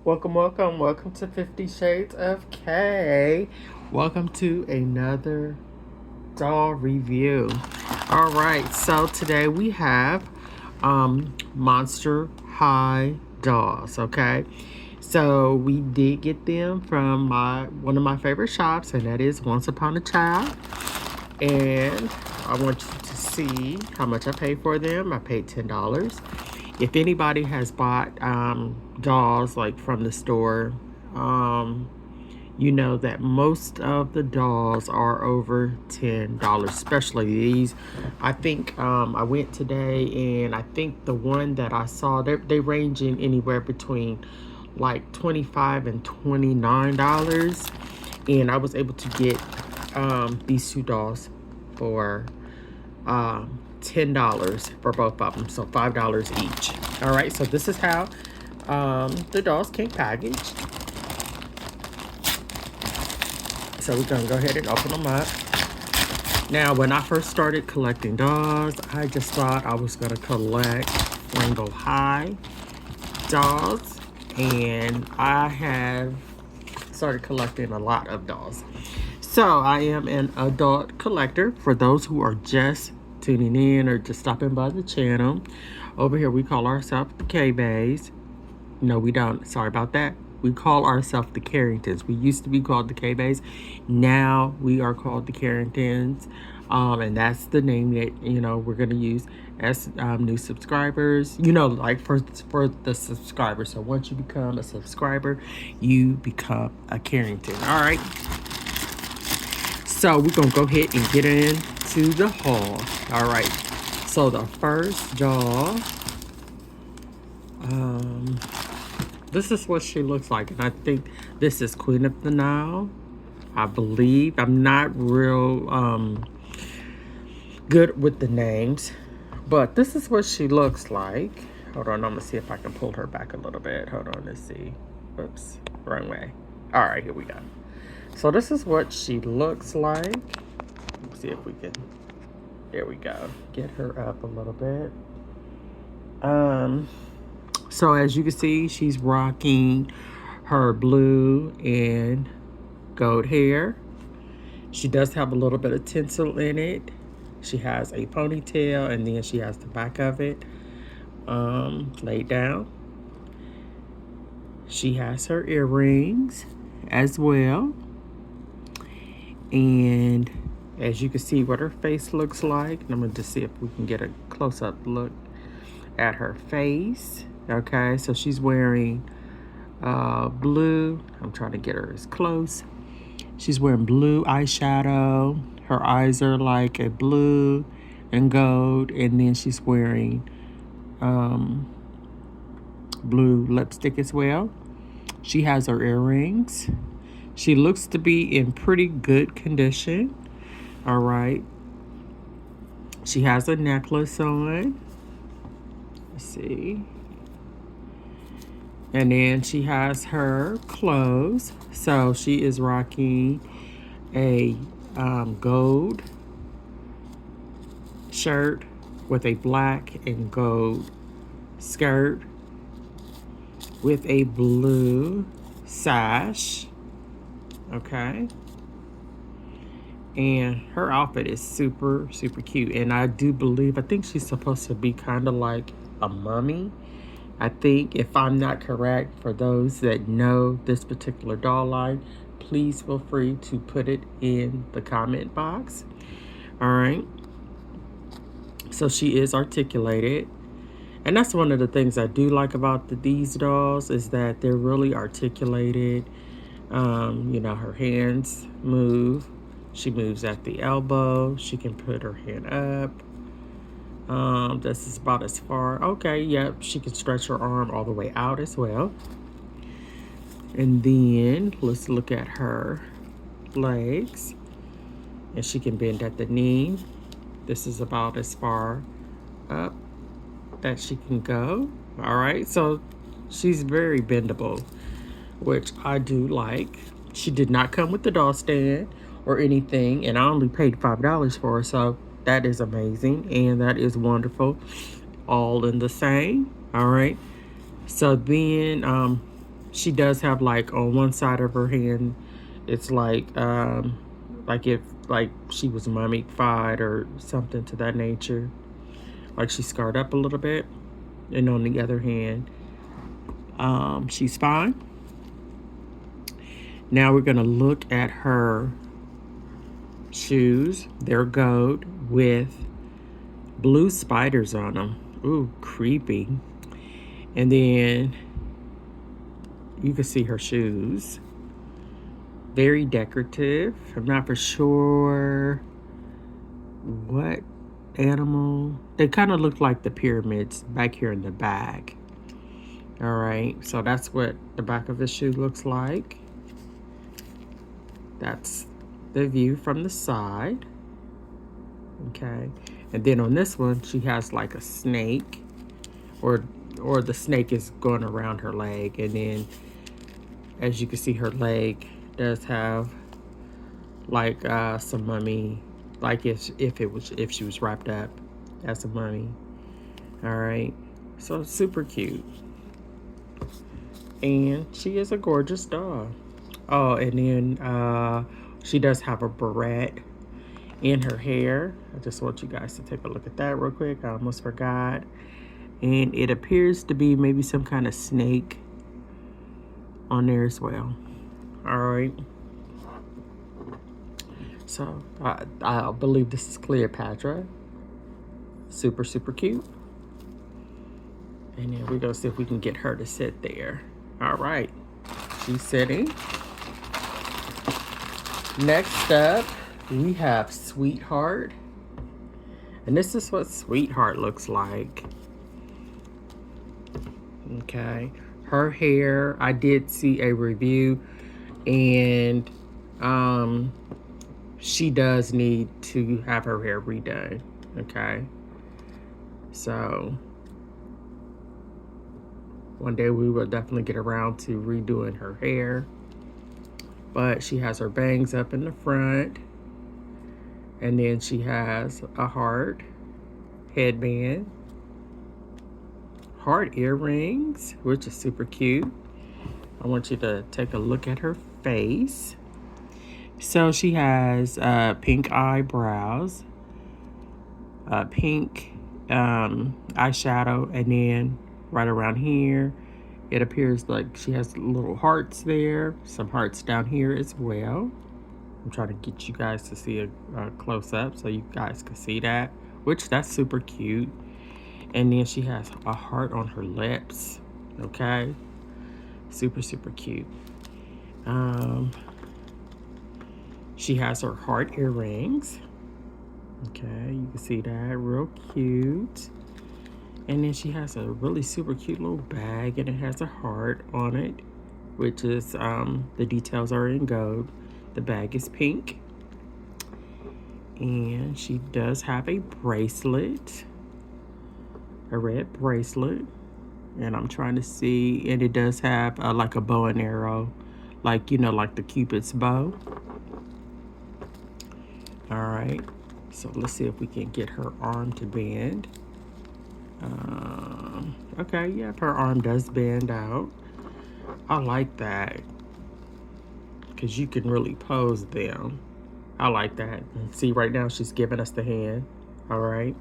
Welcome to 50 Shades of K. Welcome to another doll review. All right, so today we have Monster High dolls, okay? So we did get them from one of my favorite shops, and that is Once Upon a Child. And I want you to see how much I paid for them. I paid $10. If anybody has bought dolls like from the store, you know that most of the dolls are over $10, especially these. I think I went today, and I think the one that I saw, they range in anywhere between like $25 and $29, and I was able to get these two dolls for $10 for both of them, so $5 each. All right, so this is how the dolls came packaged. So we're gonna go ahead and open them up. Now, when I first started collecting dolls, I just thought I was gonna collect Rainbow High dolls, and I have started collecting a lot of dolls. So I am an adult collector. For those who are just tuning in or just stopping by the channel, over here we call ourselves the K-Bays. No, we don't. Sorry about that. We call ourselves the Carringtons. We used to be called the K-Bays. Now we are called the Carringtons. And that's the name that, we're going to use as new subscribers. Like for the subscribers. So once you become a subscriber, you become a Carrington. All right. So we're going to go ahead and get into the haul. All right. So the first doll, this is what she looks like. And I think this is Queen of the Nile, I believe. I'm not real good with the names, but this is what she looks like. Hold on, I'm gonna see if I can pull her back a little bit. Hold on, let's see. Oops, wrong way. All right, here we go. So this is what she looks like. Let's see if we can, there we go. Get her up a little bit. So as you can see, she's rocking her blue and gold hair. She does have a little bit of tinsel in it. She has a ponytail, and then she has the back of it laid down. She has her earrings as well. And as you can see what her face looks like, and I'm going to just see if we can get a close-up look at her face. Okay, so she's wearing blue. I'm trying to get her as close. She's wearing blue eyeshadow. Her eyes are like a blue and gold, and then she's wearing blue lipstick as well. She has her earrings. She looks to be in pretty good condition. All right. She has a necklace on. Let's see. And then she has her clothes. So she is rocking a gold shirt with a black and gold skirt with a blue sash. Okay. And her outfit is super, super cute. And I think she's supposed to be kind of like a mummy. I think, if I'm not correct, for those that know this particular doll line, please feel free to put it in the comment box. All right. So she is articulated. And that's one of the things I do like about these dolls, is that they're really articulated. Her hands move. She moves at the elbow. She can put her hand up. This is about as far. Okay, yep. She can stretch her arm all the way out as well. And then let's look at her legs. And she can bend at the knee. This is about as far up that she can go. All right, so she's very bendable, which I do like. She did not come with the doll stand or anything, and I only paid $5 for her, so that is amazing, and that is wonderful. All in the same. All right, so then She does have like on one side of her hand, it's like if like she was mummified or something to that nature. Like she's scarred up a little bit. And on the other hand, she's fine. Now we're gonna look at her shoes. They're gold with blue spiders on them. Ooh, creepy. And then you can see her shoes. Very decorative. I'm not for sure what animal. They kind of look like the pyramids back here in the back. All right, so that's what the back of the shoe looks like. That's the view from the side. Okay, and then on this one, she has like a snake, or the snake is going around her leg, and then as you can see, her leg does have like some mummy, like if she was wrapped up as a mummy. All right, so super cute, and she is a gorgeous dog. Oh, and then she does have a barrette in her hair. I just want you guys to take a look at that real quick. I almost forgot. And it appears to be maybe some kind of snake on there as well. All right. So I believe this is Cleopatra. Super, super cute. And then we're going to see if we can get her to sit there. All right. She's sitting. Next up, we have Sweetheart. And this is what Sweetheart looks like. Okay. Her hair, I did see a review, and she does need to have her hair redone. Okay. So one day we will definitely get around to redoing her hair. But she has her bangs up in the front. And then she has a heart headband. Heart earrings, which is super cute. I want you to take a look at her face. So she has pink eyebrows, pink eyeshadow, and then right around here, it appears like she has little hearts there, some hearts down here as well. I'm trying to get you guys to see a close up so you guys can see that, which that's super cute. And then she has a heart on her lips. Okay, super, super cute. She has her heart earrings. Okay, you can see that, real cute. And then she has a really super cute little bag, and it has a heart on it, which is the details are in gold. The bag is pink. And she does have a bracelet, a red bracelet. And I'm trying to see, and it does have like a bow and arrow, like, you know, like the Cupid's bow. All right, so let's see if we can get her arm to bend. Okay, yeah, her arm does bend out. I like that, because you can really pose them. I like that. See, right now she's giving us the hand. All right.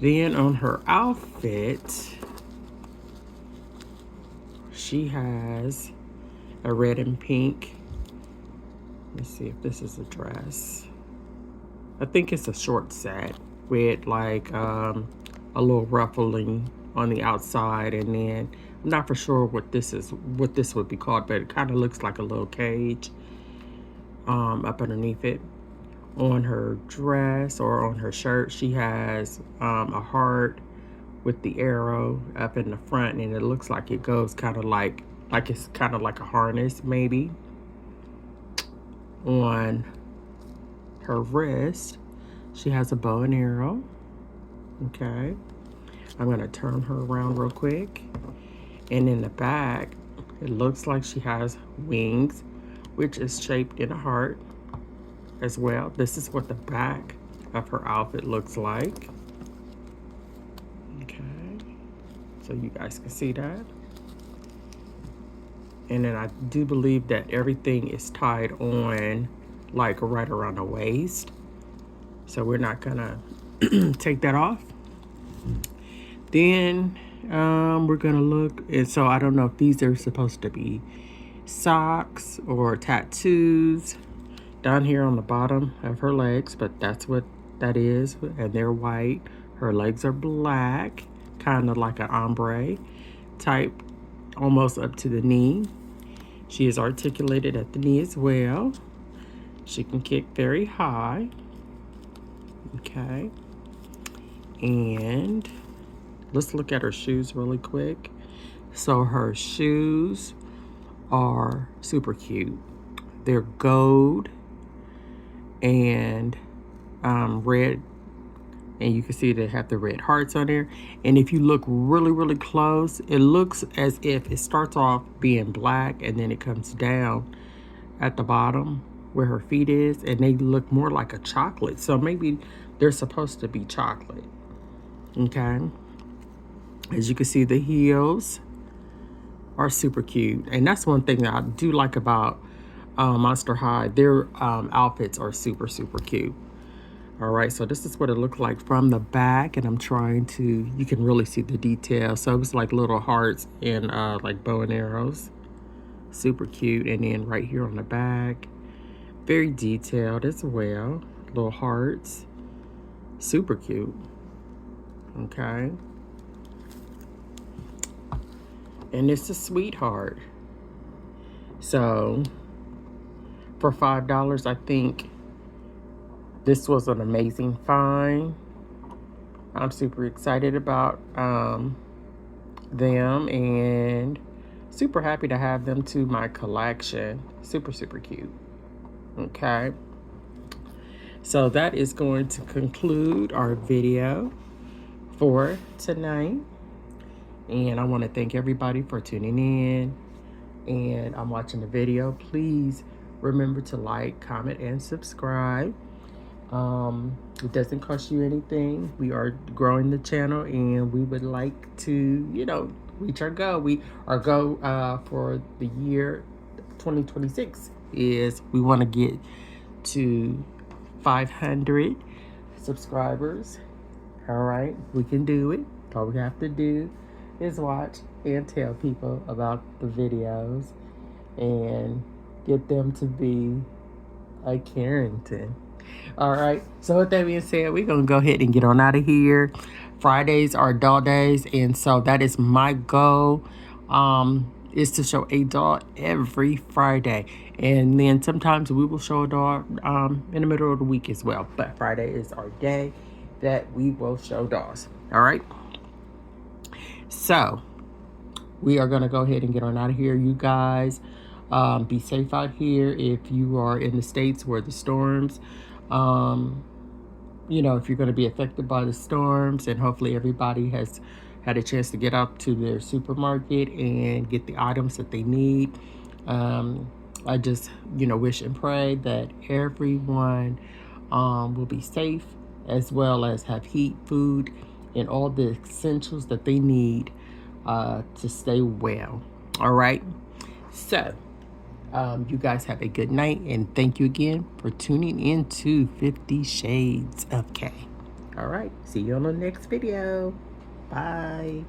Then on her outfit, she has a red and pink. Let's see if this is a dress. I think it's a short set with like a little ruffling on the outside, and then I'm not for sure what this would be called, but it kind of looks like a little cage up underneath it. On her dress or on her shirt, she has a heart with the arrow up in the front, and it looks like it goes kind of like it's kind of like a harness maybe. On her wrist, she has a bow and arrow. Okay, I'm gonna turn her around real quick. And in the back, it looks like she has wings, which is shaped in a heart as well. This is what the back of her outfit looks like. Okay, so you guys can see that. And then I do believe that everything is tied on like right around the waist, so we're not gonna take that off. Then we're gonna look, and so I don't know if these are supposed to be socks or tattoos down here on the bottom of her legs, but that's what that is, and they're white. Her legs are black, kind of like an ombre type, almost up to the knee. She is articulated at the knee as well. She can kick very high. Okay. And let's look at her shoes really quick. So her shoes are super cute. They're gold and red, and you can see they have the red hearts on there. And if you look really, really close, it looks as if it starts off being black and then it comes down at the bottom where her feet is, and they look more like a chocolate. So maybe they're supposed to be chocolate. Okay. As you can see, the heels are super cute, and that's one thing that I do like about Monster High. Their outfits are super, super cute. All right, so this is what it looked like from the back, and I'm trying to, you can really see the detail. So it's like little hearts and like bow and arrows. Super cute. And then right here on the back, very detailed as well. Little hearts. Super cute. Okay. And it's a sweetheart. So for $5, I think this was an amazing find. I'm super excited about them, and super happy to have them to my collection. Super, super cute. Okay. So that is going to conclude our video for tonight. And I want to thank everybody for tuning in and I'm watching the video. Please remember to like, comment, and subscribe. It doesn't cost you anything. We are growing the channel, and we would like to, you know, reach our goal. Our goal for the year 2026 is we want to get to 500 subscribers. All right, we can do it. All we have to do is watch and tell people about the videos and get them to be a Carrington. All right, so with that being said, we're gonna go ahead and get on out of here. Fridays are doll days, and so that is my goal, is to show a doll every Friday. And then sometimes we will show a doll in the middle of the week as well, but Friday is our day that we will show dolls. All right, so we are gonna go ahead and get on out of here. You guys be safe out here if you are in the states where the storms, you know, if you're going to be affected by the storms, and hopefully everybody has had a chance to get out to their supermarket and get the items that they need. I just, you know, wish and pray that everyone will be safe, as well as have heat, food, and all the essentials that they need to stay well. All right. So you guys have a good night, and thank you again for tuning in to 50 Shades of K. All right. See you on the next video. Bye.